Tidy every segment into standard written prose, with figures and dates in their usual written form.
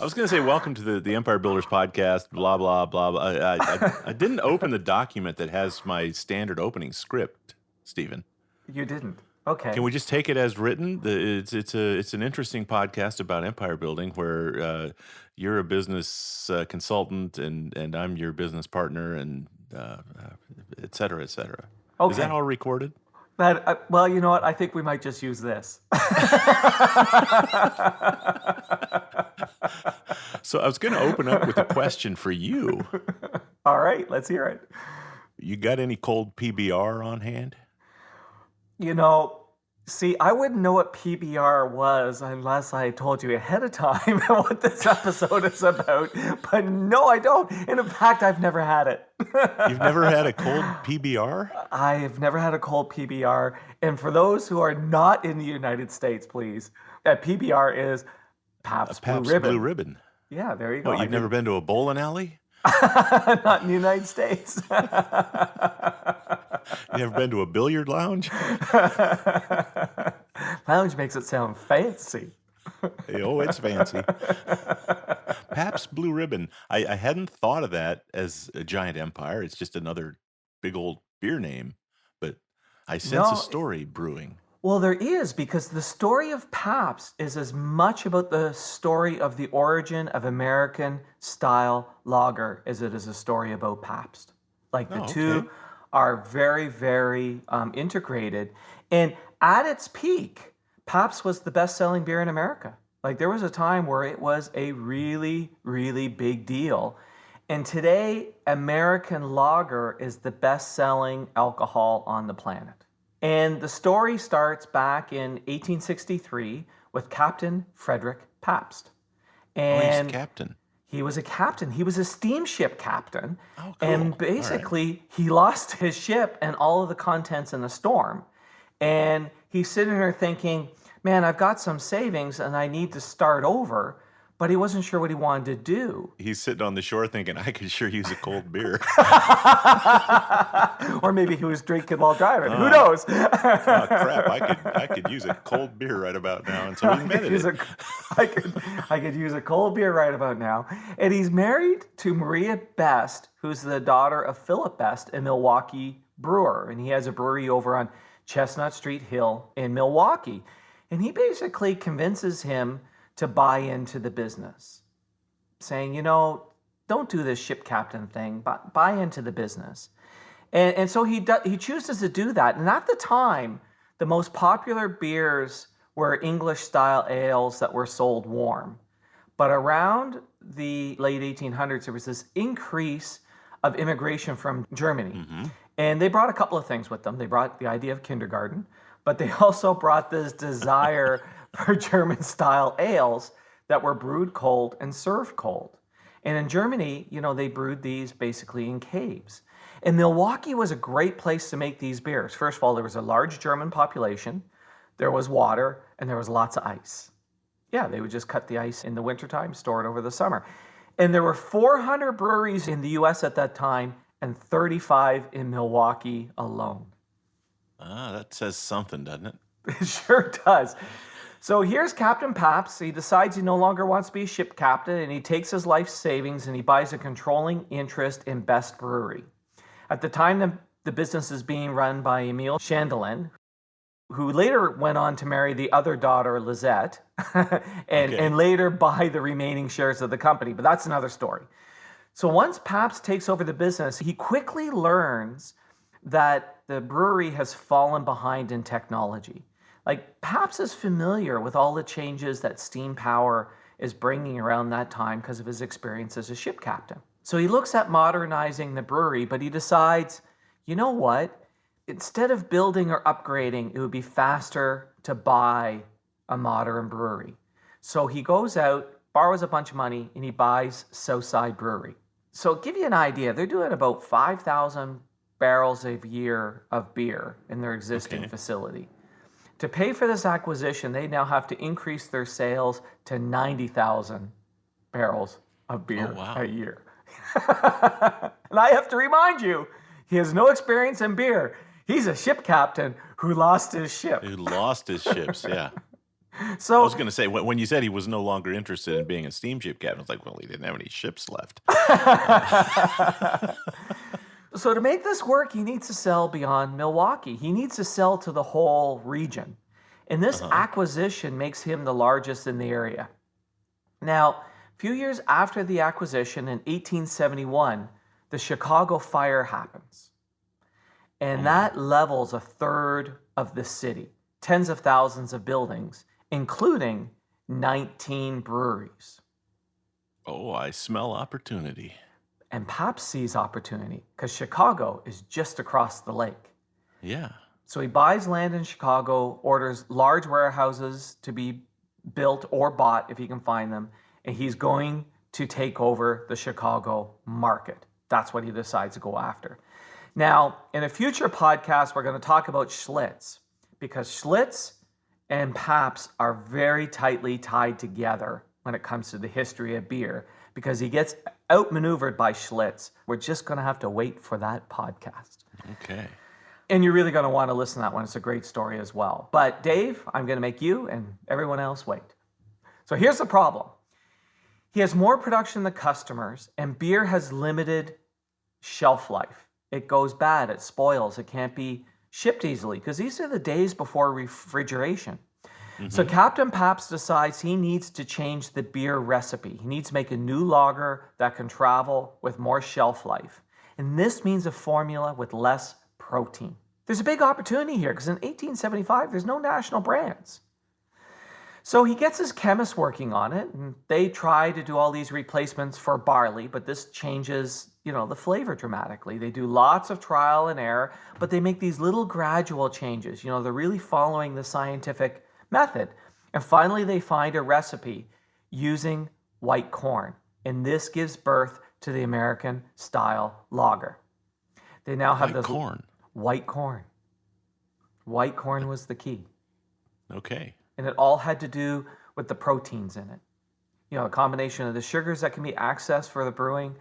I was going to say, welcome to the Empire Builders podcast, blah, blah, blah, blah. I didn't open the document that has my standard opening script, Stephen. You didn't. Okay. Can we just take it as written? It's an interesting podcast about empire building where you're a business consultant and I'm your business partner and et cetera, et cetera. Okay. Is that all recorded? Well, you know what? I think we might just use this. So I was going to open up with a question for you. All right, let's hear it. You got any cold PBR on hand? You know, see, I wouldn't know what PBR was unless I told you ahead of time what this episode is about. But no, I don't. And in fact, I've never had it. You've never had a cold PBR? I have never had a cold PBR. And for those who are not in the United States, please, that PBR is Pabst Blue Ribbon. Blue Ribbon. Yeah, there you go. What, you've never been to a bowling alley? Not in the United States. You ever been to a billiard lounge? Lounge makes it sound fancy. Oh, it's fancy. Pabst Blue Ribbon. I hadn't thought of that as a giant empire. It's just another big old beer name. But I sense a story brewing. Well, there is, because the story of Pabst is as much about the story of the origin of American-style lager as it is a story about Pabst. Like the two are very, very integrated. And at its peak, Pabst was the best-selling beer in America. Like there was a time where it was a really, really big deal. And today, American lager is the best-selling alcohol on the planet. And the story starts back in 1863 with Captain Frederick Pabst. And he's a captain. He was a captain. He was a steamship captain. Oh, cool. And basically, he lost his ship and all of the contents in a storm. And he's sitting there thinking, man, I've got some savings and I need to start over. But he wasn't sure what he wanted to do. He's sitting on the shore thinking, I could sure use a cold beer. Or maybe he was drinking while driving. Who knows? Oh, crap. I could use a cold beer right about now. And so he invented it. I could use a cold beer right about now. And he's married to Maria Best, who's the daughter of Philip Best, a Milwaukee brewer. And he has a brewery over on Chestnut Street Hill in Milwaukee. And he basically convinces him to buy into the business, saying, you know, don't do this ship captain thing, but buy into the business. And so he chooses to do that. And at the time, the most popular beers were English-style ales that were sold warm. But around the late 1800s, there was this increase of immigration from Germany. Mm-hmm. And they brought a couple of things with them. They brought the idea of kindergarten, but they also brought this desire for German-style ales that were brewed cold and served cold. And in Germany, you know, they brewed these basically in caves. And Milwaukee was a great place to make these beers. First of all, there was a large German population, there was water, and there was lots of ice. Yeah, they would just cut the ice in the wintertime, store it over the summer. And there were 400 breweries in the U.S. at that time and 35 in Milwaukee alone. That says something, doesn't it? It sure does. So here's Captain Pabst. He decides he no longer wants to be a ship captain, and he takes his life savings and he buys a controlling interest in Best Brewery. At the time, the business is being run by Emile Chandelin, who later went on to marry the other daughter, Lizette, and later buy the remaining shares of the company. But that's another story. So once Pabst takes over the business, he quickly learns that the brewery has fallen behind in technology. Like, Pabst is familiar with all the changes that steam power is bringing around that time because of his experience as a ship captain. So he looks at modernizing the brewery, but he decides, you know what? Instead of building or upgrading, it would be faster to buy a modern brewery. So he goes out, borrows a bunch of money, and he buys Southside Brewery. So to give you an idea, they're doing about 5,000 barrels a year of beer in their existing facility. To pay for this acquisition, they now have to increase their sales to 90,000 barrels of beer a year. And I have to remind you, he has no experience in beer. He's a ship captain who lost his ship. Who lost his ships, yeah. I So was going to say, when you said he was no longer interested in being a steamship captain, I was like, well, he didn't have any ships left. So to make this work, he needs to sell beyond Milwaukee. He needs to sell to the whole region. And this Uh-huh. acquisition makes him the largest in the area. Now, a few years after the acquisition in 1871, the Chicago fire happens. And that levels a third of the city, tens of thousands of buildings, including 19 breweries. Oh, I smell opportunity. And Pabst sees opportunity because Chicago is just across the lake. Yeah. So he buys land in Chicago, orders large warehouses to be built or bought if he can find them, and he's going to take over the Chicago market. That's what he decides to go after. Now, in a future podcast, we're going to talk about Schlitz because Schlitz and Pabst are very tightly tied together when it comes to the history of beer because he gets outmaneuvered by Schlitz. We're just going to have to wait for that podcast. Okay. And you're really going to want to listen to that one. It's a great story as well. But Dave, I'm going to make you and everyone else wait. So here's the problem. He has more production than customers, and beer has limited shelf life. It goes bad, it spoils, it can't be shipped easily because these are the days before refrigeration. So Captain Pabst decides he needs to change the beer recipe. He needs to make a new lager that can travel with more shelf life. And this means a formula with less protein. There's a big opportunity here because in 1875, there's no national brands. So he gets his chemists working on it, and they try to do all these replacements for barley, but this changes, the flavor dramatically. They do lots of trial and error, but they make these little gradual changes. They're really following the scientific method. And finally, they find a recipe using white corn, and this gives birth to the American style lager. They now have this white corn. White corn was the key. Okay. And it all had to do with the proteins in it. A combination of the sugars that can be accessed for the brewing,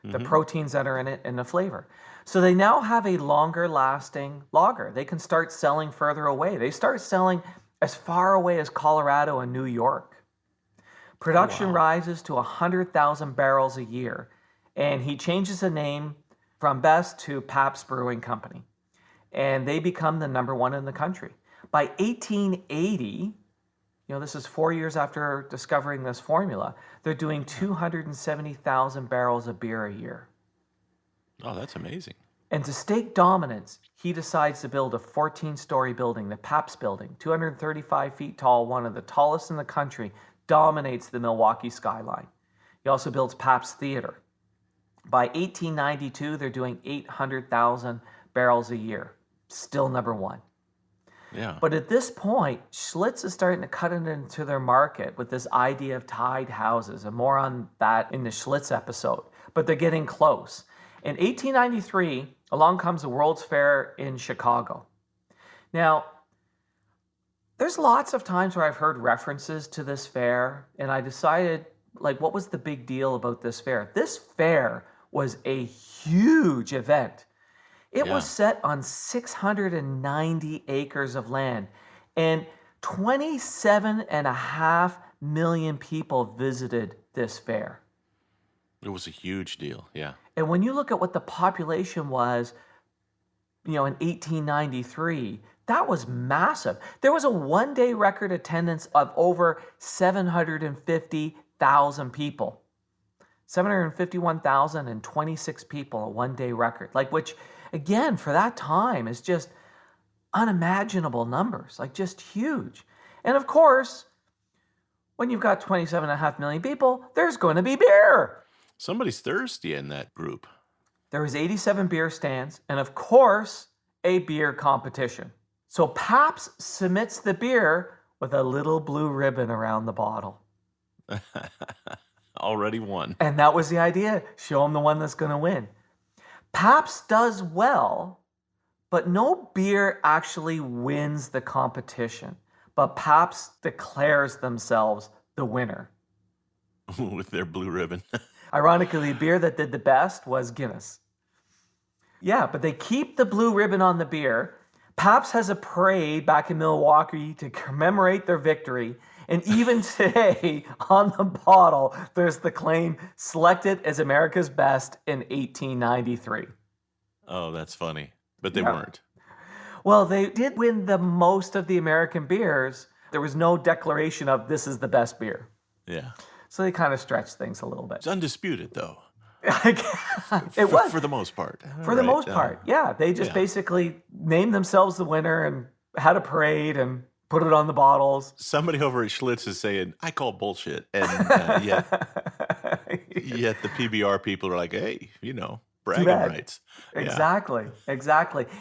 the proteins that are in it, and the flavor. So they now have a longer lasting lager. They can start selling further away. They start selling as far away as Colorado and New York. Production rises to 100,000 barrels a year. And he changes the name from Best to Pabst Brewing Company. And they become the number one in the country. By 1880, this is 4 years after discovering this formula, they're doing 270,000 barrels of beer a year. Oh, that's amazing. And to stake dominance, he decides to build a 14-story building, the Pabst Building, 235 feet tall, one of the tallest in the country, dominates the Milwaukee skyline. He also builds Pabst Theater. By 1892, they're doing 800,000 barrels a year. Still number one. Yeah. But at this point, Schlitz is starting to cut it into their market with this idea of tied houses, and more on that in the Schlitz episode. But they're getting close. In 1893, along comes the World's Fair in Chicago. Now, there's lots of times where I've heard references to this fair, and I decided, what was the big deal about this fair? This fair was a huge event. It was set on 690 acres of land, and 27.5 million people visited this fair. It was a huge deal, yeah. And when you look at what the population was, in 1893, that was massive. There was a one-day record attendance of over 750,000 people. 751,026 people, a one-day record, which, again, for that time is just unimaginable numbers, just huge. And of course, when you've got 27.5 million people, there's going to be beer. Somebody's thirsty in that group. There was 87 beer stands, and of course, a beer competition. So Pabst submits the beer with a little blue ribbon around the bottle. Already won. And that was the idea. Show them the one that's going to win. Pabst does well, but no beer actually wins the competition. But Pabst declares themselves the winner. With their blue ribbon. Ironically, the beer that did the best was Guinness. Yeah, but they keep the blue ribbon on the beer, Pabst has a parade back in Milwaukee to commemorate their victory. And even today, on the bottle, there's the claim selected as America's best in 1893. Oh, that's funny. But they Yeah. weren't. Well, they did win the most of the American beers. There was no declaration of this is the best beer. Yeah. So they kind of stretched things a little bit. It's undisputed, though. It was. For the most part. For the most part, yeah. They just basically named themselves the winner and had a parade and put it on the bottles. Somebody over at Schlitz is saying, I call bullshit. And yet the PBR people are like, hey, bragging rights. Exactly.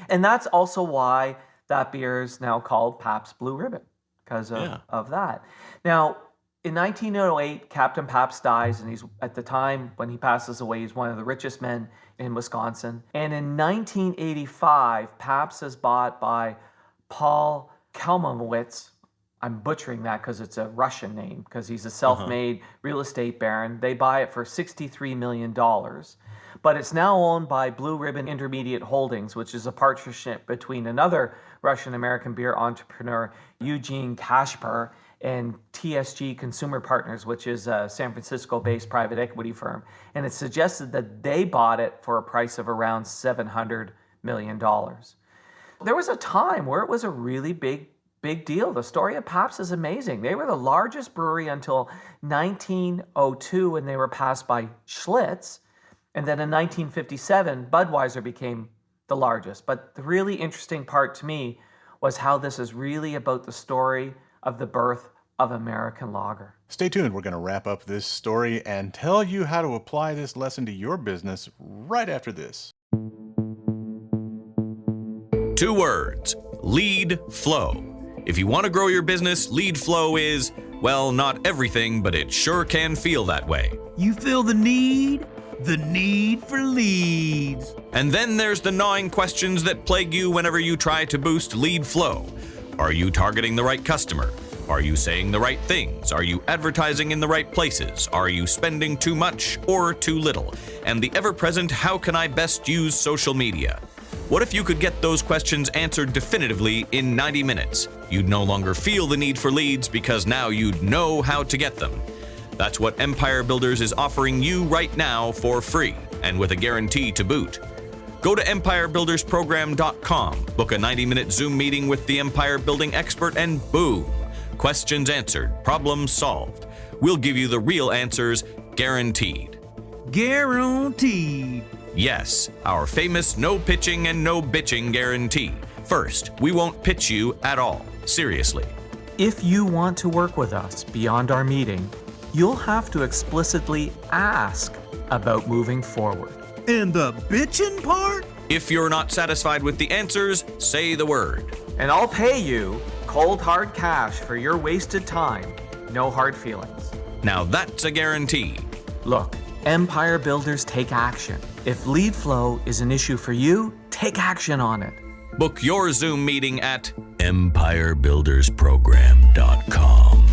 And that's also why that beer is now called Pabst Blue Ribbon, because of that. Now, in 1908, Captain Pabst dies, and he's, at the time when he passes away, he's one of the richest men in Wisconsin. And in 1985, Pabst is bought by Paul Kalmowitz. I'm butchering that because it's a Russian name, because he's a self-made real estate baron. They buy it for $63 million. But it's now owned by Blue Ribbon Intermediate Holdings, which is a partnership between another Russian-American beer entrepreneur, Eugene Kashper, and TSG Consumer Partners, which is a San Francisco-based private equity firm. And it's suggested that they bought it for a price of around $700 million. There was a time where it was a really big deal. The story of Pabst is amazing. They were the largest brewery until 1902 when they were passed by Schlitz. And then in 1957, Budweiser became the largest. But the really interesting part to me was how this is really about the story of the birth of American lager. Stay tuned. We're going to wrap up this story and tell you how to apply this lesson to your business right after this. 2 words: lead flow. If you want to grow your business, lead flow is, well, not everything, but it sure can feel that way. You feel the need? The need for leads. And then there's the gnawing questions that plague you whenever you try to boost lead flow. Are you targeting the right customer? Are you saying the right things? Are you advertising in the right places? Are you spending too much or too little? And the ever-present, how can I best use social media? What if you could get those questions answered definitively in 90 minutes? You'd no longer feel the need for leads because now you'd know how to get them. That's what Empire Builders is offering you right now for free, and with a guarantee to boot. Go to empirebuildersprogram.com, book a 90-minute Zoom meeting with the Empire Building expert, and boom! Questions answered, problems solved. We'll give you the real answers, guaranteed. Guaranteed. Yes, our famous no pitching and no bitching guarantee. First, we won't pitch you at all. Seriously. If you want to work with us beyond our meeting, you'll have to explicitly ask about moving forward. And the bitchin' part? If you're not satisfied with the answers, say the word. And I'll pay you cold hard cash for your wasted time. No hard feelings. Now that's a guarantee. Look, Empire Builders take action. If lead flow is an issue for you, take action on it. Book your Zoom meeting at empirebuildersprogram.com.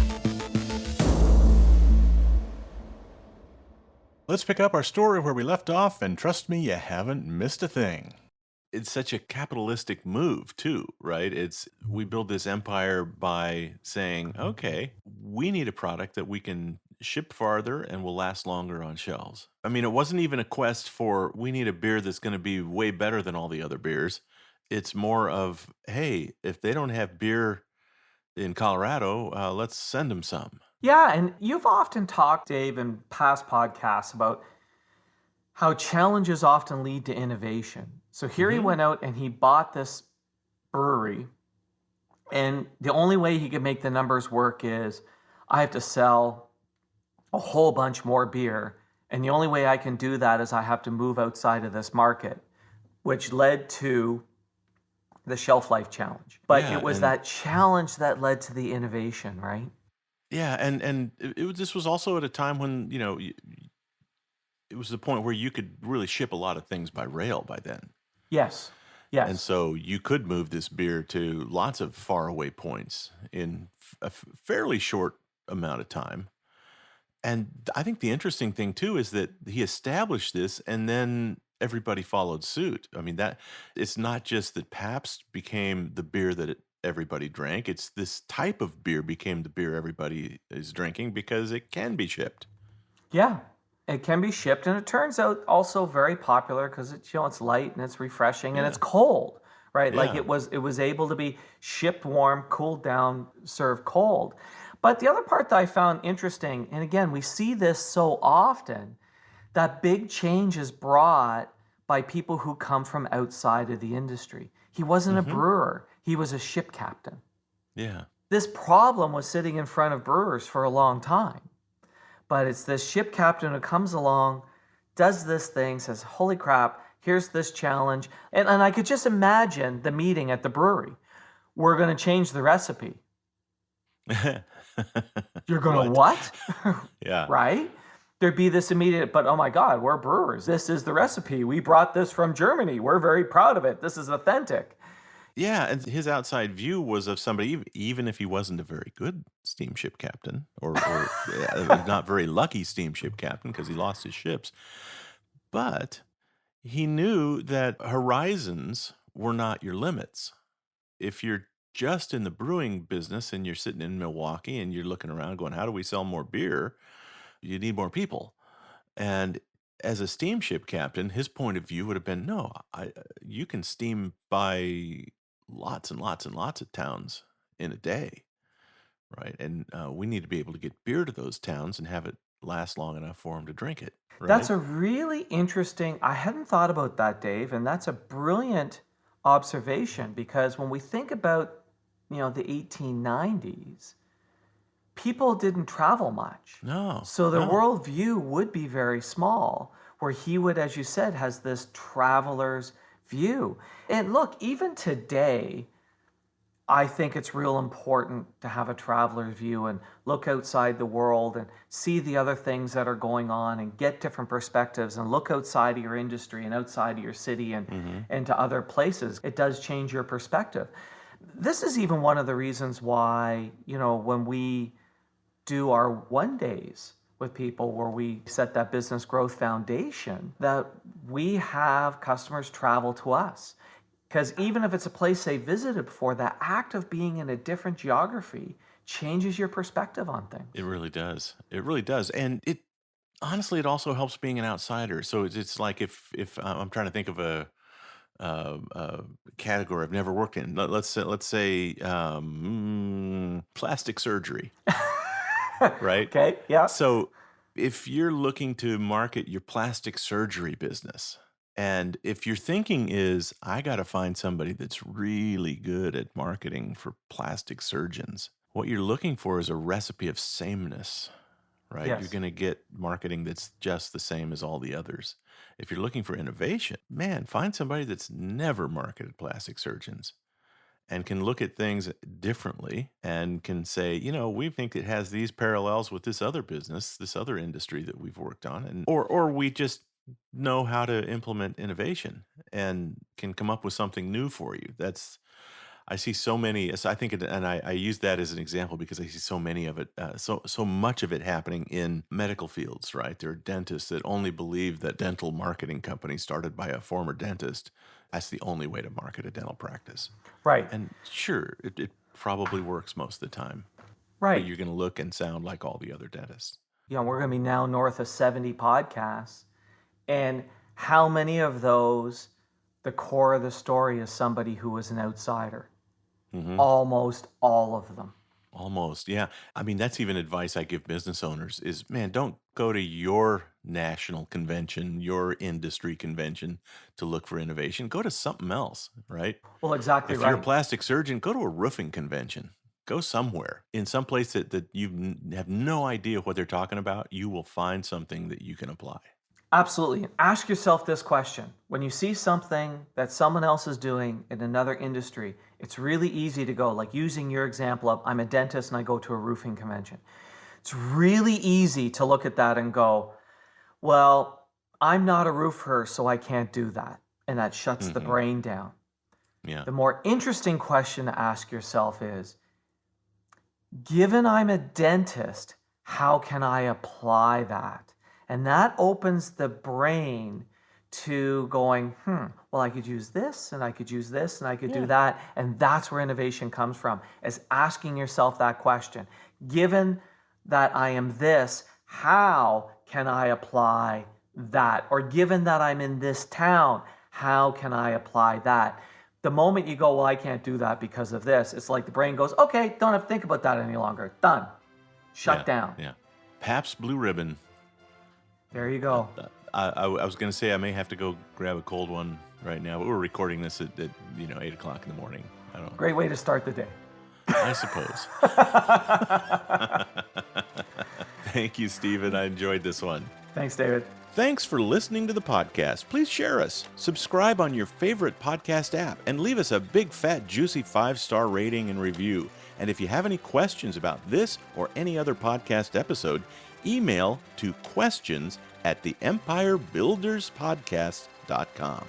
Let's pick up our story where we left off, and trust me, you haven't missed a thing. It's such a capitalistic move too, right? We build this empire by saying, okay, we need a product that we can ship farther and will last longer on shelves. I mean, it wasn't even a quest for, we need a beer that's going to be way better than all the other beers. It's more of, hey, if they don't have beer in Colorado, let's send them some. Yeah, and you've often talked, Dave, in past podcasts about how challenges often lead to innovation. So here he went out and he bought this brewery, and the only way he could make the numbers work is, I have to sell a whole bunch more beer, and the only way I can do that is I have to move outside of this market, which led to the shelf life challenge. But Yeah, it was and- that challenge that led to the innovation, right? Yeah, and this was also at a time when, it was the point where you could really ship a lot of things by rail by then. Yes. And so you could move this beer to lots of faraway points in a fairly short amount of time. And I think the interesting thing too is that he established this, and then everybody followed suit. I mean, that it's not just that Pabst became the beer that everybody drank. It's this type of beer became the beer everybody is drinking because it can be shipped. Yeah, it can be shipped, and it turns out also very popular because it's light and it's refreshing and Yeah. it's cold, right? Like Yeah. it was able to be shipped warm, cooled down, served cold. But the other part that I found interesting, and again, we see this so often, that big change is brought by people who come from outside of the industry. He wasn't a Hmm. brewer, he was a ship captain. Yeah. This problem was sitting in front of brewers for a long time. But it's this ship captain who comes along, does this thing, says, holy crap, here's this challenge. And I could just imagine the meeting at the brewery. We're going to change the recipe. You're going to what? Yeah. Right? There'd be this immediate, but oh my God, we're brewers. This is the recipe. We brought this from Germany. We're very proud of it. This is authentic. Yeah, and his outside view was of somebody, even if he wasn't a very good steamship captain or not very lucky steamship captain because he lost his ships, but he knew that horizons were not your limits. If you're just in the brewing business and you're sitting in Milwaukee and you're looking around going, how do we sell more beer? You need more people. And as a steamship captain, his point of view would have been, no, you can steam by lots and lots and lots of towns in a day, right? And we need to be able to get beer to those towns and have it last long enough for them to drink it, That's right? a really interesting, I hadn't thought about that, Dave, and that's a brilliant observation because when we think about, the 1890s, people didn't travel much. No, So the no. worldview would be very small, where he would, as you said, has this traveler's view. And look, even today, I think it's real important to have a traveler's view and look outside the world and see the other things that are going on and get different perspectives and look outside of your industry and outside of your city and to other places. It does change your perspective. This is even one of the reasons why, when we do our one days with people where we set that business growth foundation, that we have customers travel to us. Because even if it's a place they visited before, the act of being in a different geography changes your perspective on things. It really does. It really does. And it honestly, it also helps being an outsider. So it's like if I'm trying to think of a category I've never worked in. Let's say plastic surgery, right? Okay, yeah. So if you're looking to market your plastic surgery business, and if your thinking is, I got to find somebody that's really good at marketing for plastic surgeons, what you're looking for is a recipe of sameness, right? You're Yes. going to get marketing that's just the same as all the others. If you're looking for innovation, man, find somebody that's never marketed plastic surgeons and can look at things differently and can say, we think it has these parallels with this other business, this other industry that we've worked on, and or we just know how to implement innovation and can come up with something new for you. That's I see so many. So I think, and I use that as an example because I see so many of it, so much of it happening in medical fields. Right, there are dentists that only believe that dental marketing company started by a former dentist. That's the only way to market a dental practice. Right, And sure, it probably works most of the time, but right. you're going to look and sound like all the other dentists. We're going to be now north of 70 podcasts. And how many of those, the core of the story is somebody who was an outsider? Almost all of them. Almost, yeah. I mean, that's even advice I give business owners is, man, don't go to your national convention, your industry convention to look for innovation. Go to something else, right? Well, exactly If you're a right. plastic surgeon, go to a roofing convention. Go somewhere in some place that you have no idea what they're talking about. You will find something that you can apply. Absolutely. And ask yourself this question. When you see something that someone else is doing in another industry, it's really easy to go, like using your example of I'm a dentist and I go to a roofing convention. It's really easy to look at that and go, well, I'm not a roofer, so I can't do that. And that shuts the Hmm. brain down. Yeah. The more interesting question to ask yourself is, given I'm a dentist, how can I apply that? And that opens the brain to going, well, I could use this and I could use this and I could do Yeah. that. And that's where innovation comes from, is asking yourself that question. Given that I am this, how can I apply that? Or given that I'm in this town, how can I apply that? The moment you go, well, I can't do that because of this, it's like the brain goes, okay, don't have to think about that any longer. Done. Shut down. Yeah. Pabst Blue Ribbon. There you go. I was going to say I may have to go grab a cold one right now, but we're recording this at 8 o'clock in the morning. I don't know. Great way to start the day. I suppose. Thank you, Stephen. I enjoyed this one. Thanks, David. Thanks for listening to the podcast. Please share us, subscribe on your favorite podcast app, and leave us a big, fat, juicy 5-star rating and review. And if you have any questions about this or any other podcast episode, email to questions@theempirebuilderspodcast.com.